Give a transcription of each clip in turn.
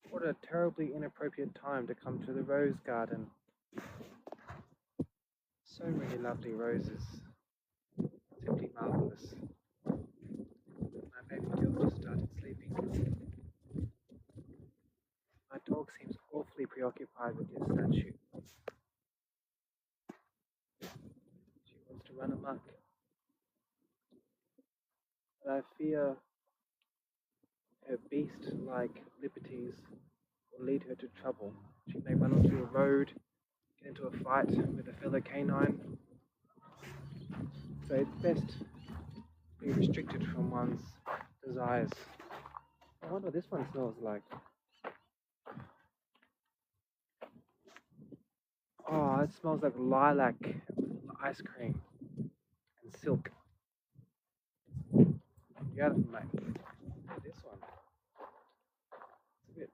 What a terribly inappropriate time to come to the rose garden. So many lovely roses. Simply marvelous. My baby girl just started sleeping. My dog seems awfully preoccupied with this statue. She wants to run amok. But I fear her beast-like liberties will lead her to trouble. She may run onto a road, get into a fight with a fellow canine. So it's best to be restricted from one's desires. I wonder what this one smells like. Oh, it smells like lilac ice cream and silk. Beautiful, mate. This one. It's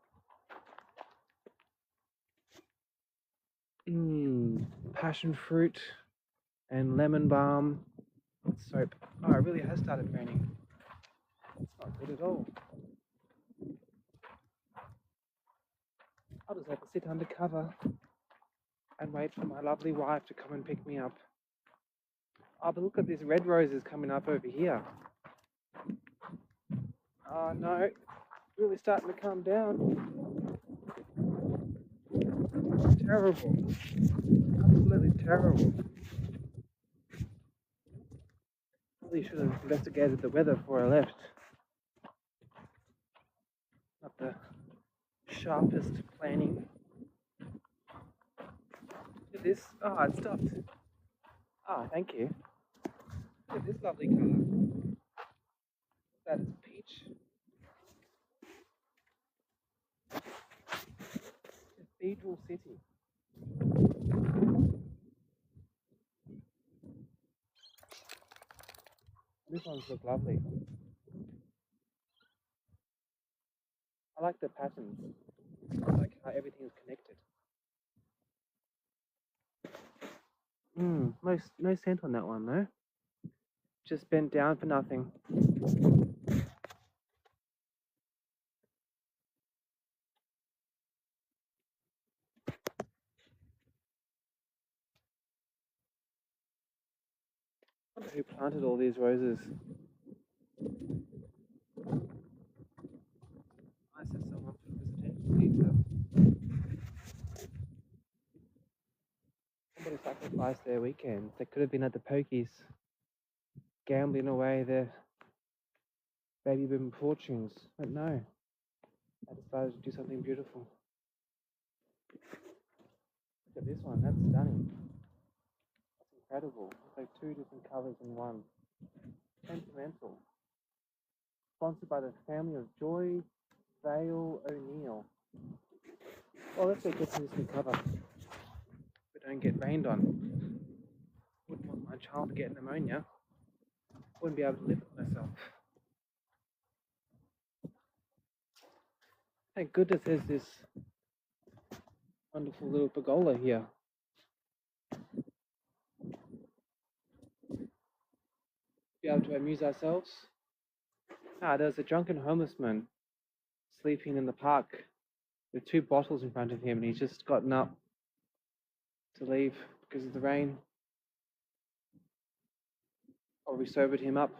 a bit. Passion fruit and lemon balm soap. Oh, it really has started raining. It's not good at all. I'll just have to sit under cover and wait for my lovely wife to come and pick me up. Oh, but look at these red roses coming up over here. Oh no, it's really starting to calm down. It's terrible. Absolutely terrible. Probably should have investigated the weather before I left. Not the sharpest planning. Look at this. Oh, it stopped. Ah, thank you. Look at this lovely colour. That is peach. Cathedral City. This ones look lovely. I like the patterns. I like how everything is connected. No scent on that one though. Just bent down for nothing. I wonder who planted all these roses. Nice that someone took this attention to detail. Somebody sacrificed their weekend. They could have been at the pokies, gambling away their baby boom fortunes. But no, I decided to do something beautiful. Look at this one, that's stunning. That's incredible. It's like two different colours in one. Sentimental. Sponsored by the family of Joy Vale O'Neill. Well, let's get to this new cover. We don't get rained on. Wouldn't want my child to get pneumonia. Wouldn't be able to live with myself. Thank goodness there's this wonderful little pergola here. Be able to amuse ourselves. There's a drunken homeless man sleeping in the park with two bottles in front of him, and he's just gotten up to leave because of the rain. Or we sobered him up.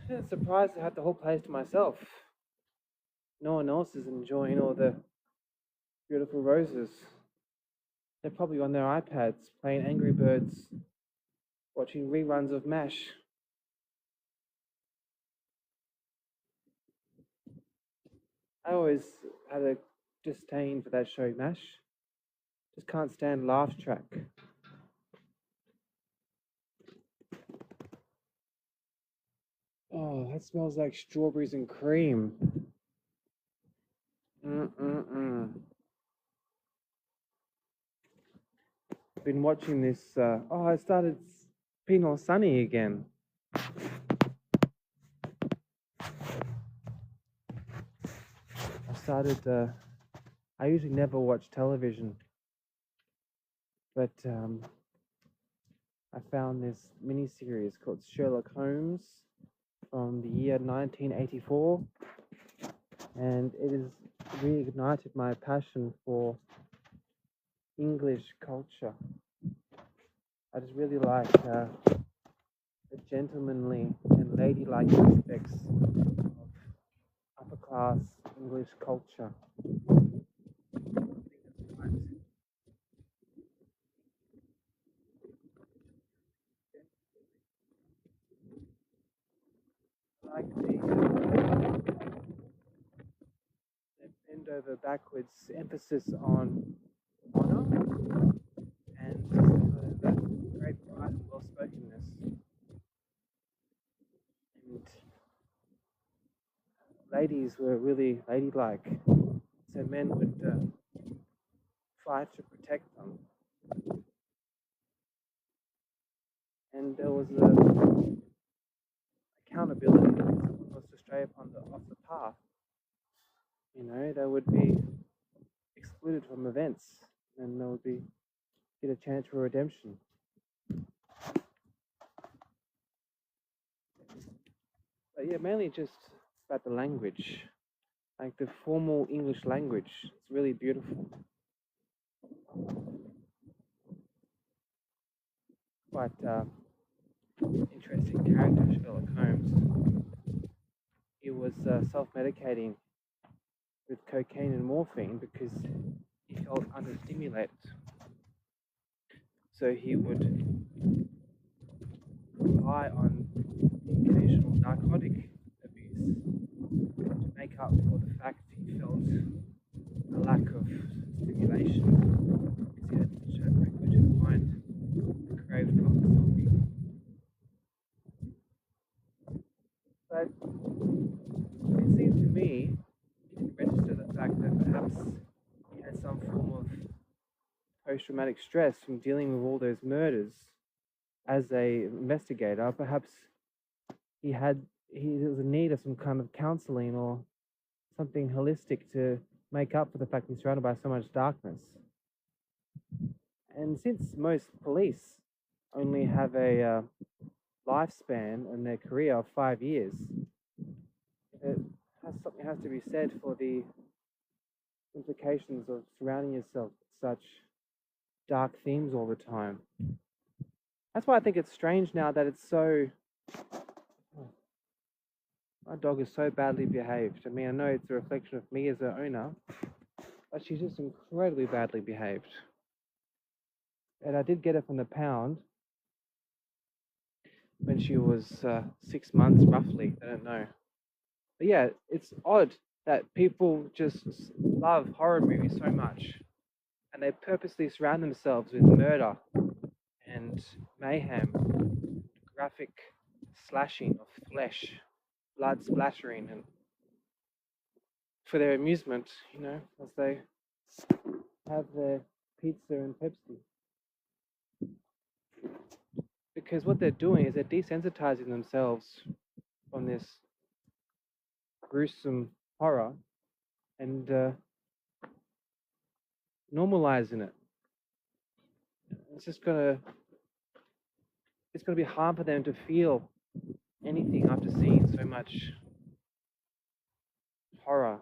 I'm surprised I had the whole place to myself. No one else is enjoying all the beautiful roses. They're probably on their iPads playing Angry Birds, watching reruns of MASH. I always had a disdain for that show, MASH. Just can't stand Laugh Track. Oh, that smells like strawberries and cream. Been watching this. I started being all sunny again. I usually never watch television But I found this mini-series called Sherlock Holmes from the year 1984, and it has reignited my passion for English culture. I just really like the gentlemanly and ladylike aspects of upper class English culture. I like the bend over backwards emphasis on honor and that great pride and well spokenness. And ladies were really ladylike, so men would fight to protect them. And there was accountability. If someone was to stray off the path, they would be excluded from events, and they would get a chance for redemption. But yeah, mainly just about the language, like the formal English language. It's really beautiful. Quite interesting character, Sherlock Holmes. He was self-medicating with cocaine and morphine because he felt understimulated. So he would rely on the occasional narcotic abuse to make up for the fact he felt a lack of stimulation because he had such a negligent mind that craved something. But it seemed to me he didn't register the fact that perhaps he had some form of post-traumatic stress from dealing with all those murders as a investigator. Perhaps there was a need of some kind of counseling or something holistic to make up for the fact he's surrounded by so much darkness. And since most police only have a lifespan in their career of 5 years, something has to be said for the implications of surrounding yourself with such dark themes all the time. That's why I think it's strange now that it's so... My dog is so badly behaved. I mean, I know it's a reflection of me as her owner, but she's just incredibly badly behaved. And I did get her from the pound when she was 6 months, roughly. I don't know. But yeah, it's odd that people just love horror movies so much, and they purposely surround themselves with murder and mayhem, graphic slashing of flesh, blood splattering, and for their amusement, as they have their pizza and Pepsi. Because what they're doing is they're desensitizing themselves from this gruesome horror and normalizing it. It's gonna be hard for them to feel anything after seeing so much horror.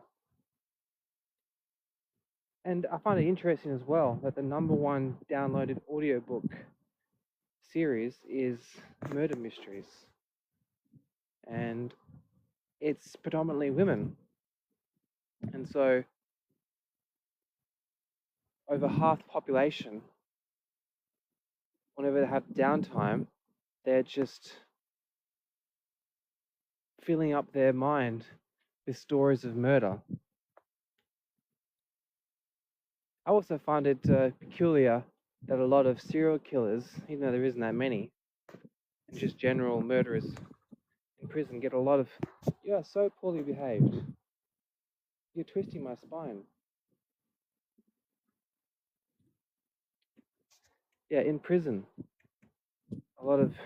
And I find it interesting as well that the #1 downloaded audiobook series is murder mysteries, and it's predominantly women, and so over half the population, whenever they have downtime, they're just filling up their mind with stories of murder. I also find it peculiar that a lot of serial killers, even though there isn't that many, and just general murderers in prison get a lot of, "You are so poorly behaved. You're twisting my spine." Yeah, in prison, a lot of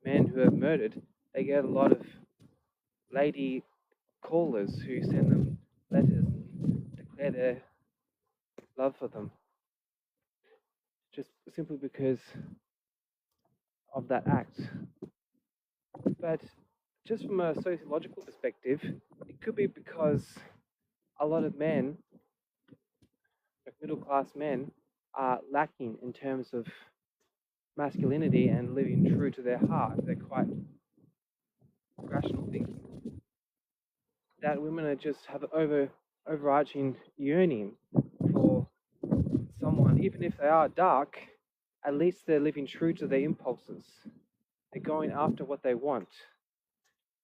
men who have murdered, they get a lot of lady callers who send them letters and declare their love for them. just simply because of that act. But just from a sociological perspective, it could be because a lot of men, like middle class men, are lacking in terms of masculinity and living true to their heart. They're quite rational thinking. That women are just have overarching yearning for someone, even if they are dark, at least they're living true to their impulses. They're going after what they want.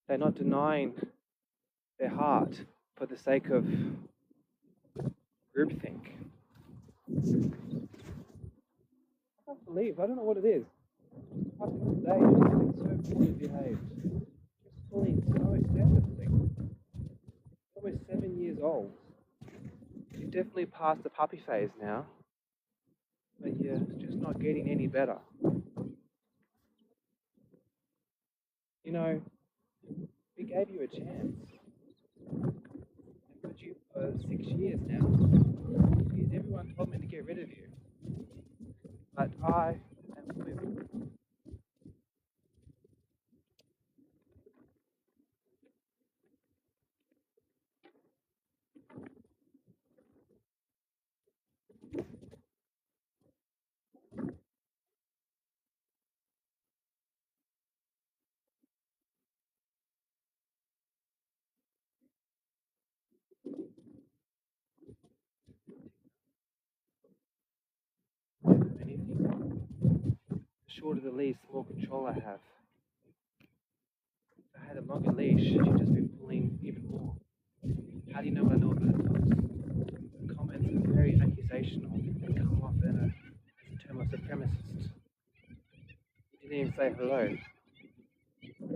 They're not denying their heart for the sake of groupthink. I can't believe, I don't know what it is. After the day, just been so poorly behaved. Just pulling so excessively. Almost 7 years old. You've definitely passed the puppy phase now, but you're just not getting any better. You know, we gave you a chance and put you for 6 years now. Because everyone told me to get rid of you. But I am moving. Anything. The shorter the leash, the more control I have. If I had a longer leash, she'd just be pulling even more. How do you know what I know about dogs? The comments are very accusational and come off as a term of supremacist. You didn't even say hello. Being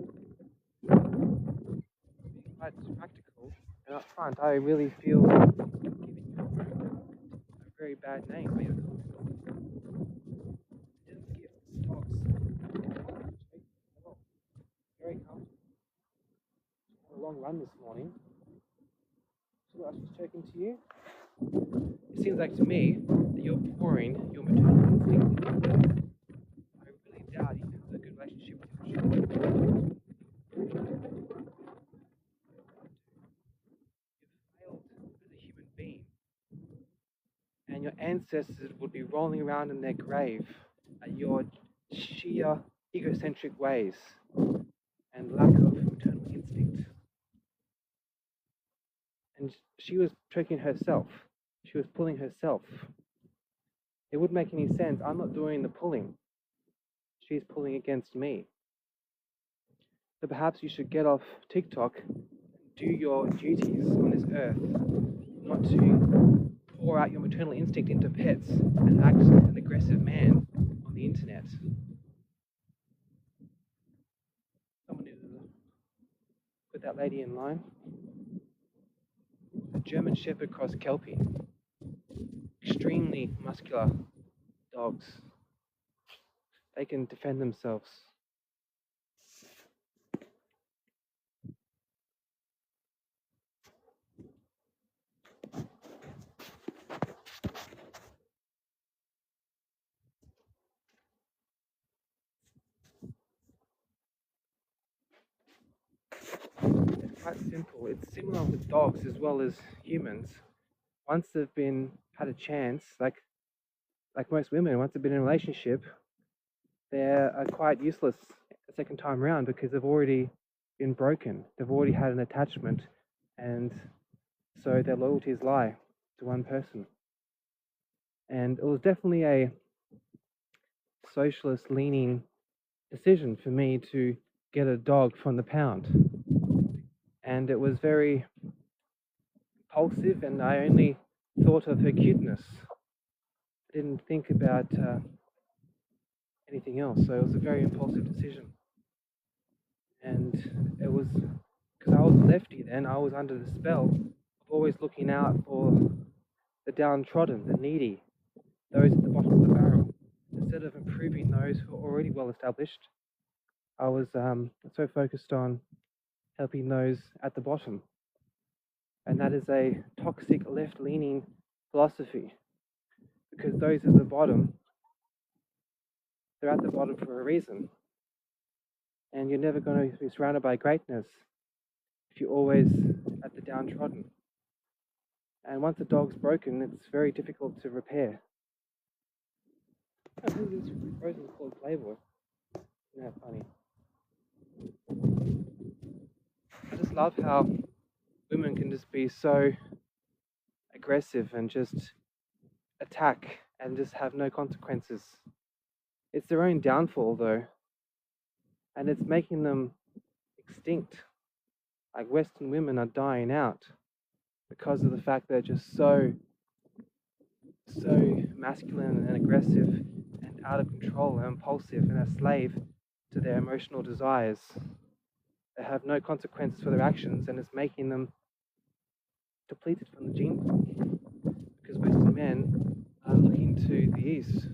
quite practical and upfront, I really feel giving you a very bad name for your dog. It doesn't give dogs very comfortable. Had a long run this morning. So I was just talking to you. It seems like to me that you're pouring your maternal instinct into this. I really doubt you have a good relationship with your children. You've failed as a human being, and your ancestors would be rolling around in their grave at your sheer egocentric ways and lack of maternal instinct. And she was tricking herself. She was pulling herself. It wouldn't make any sense. I'm not doing the pulling. She's pulling against me. So perhaps you should get off TikTok, do your duties on this earth, not to pour out your maternal instinct into pets and act as an aggressive man on the internet. Someone needs to put that lady in line. A German Shepherd cross Kelpie. Extremely muscular dogs. They can defend themselves. It's quite simple. It's similar with dogs as well as humans. Once they've had a chance, like most women, once they've been in a relationship, they're quite useless a second time around because they've already been broken. They've already had an attachment, and so their loyalties lie to one person. And it was definitely a socialist leaning decision for me to get a dog from the pound. And it was very impulsive, and I only thought of her cuteness. I didn't think about anything else, so it was a very impulsive decision. And it was because I was a lefty then, I was under the spell of always looking out for the downtrodden, the needy, those at the bottom of the barrel. Instead of improving those who are already well established, I was so focused on helping those at the bottom. And that is a toxic left-leaning philosophy, because those at the bottom They're at the bottom for a reason. And you're never going to be surrounded by greatness if you're always at the downtrodden. And once a dog's broken, it's very difficult to repair. Oh, who's this frozen called Playboy? Isn't that funny? I just love how women can just be so aggressive and just attack and just have no consequences. It's their own downfall, though, and it's making them extinct. Like Western women are dying out because of the fact they're just so masculine and aggressive and out of control and impulsive and a slave to their emotional desires. They have no consequences for their actions, and it's making them depleted from the gene pool because Western men are looking to the east.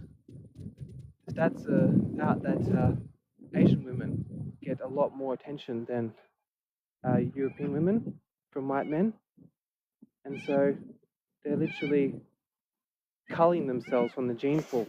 Stats are out that Asian women get a lot more attention than European women from white men, and so they're literally culling themselves from the gene pool.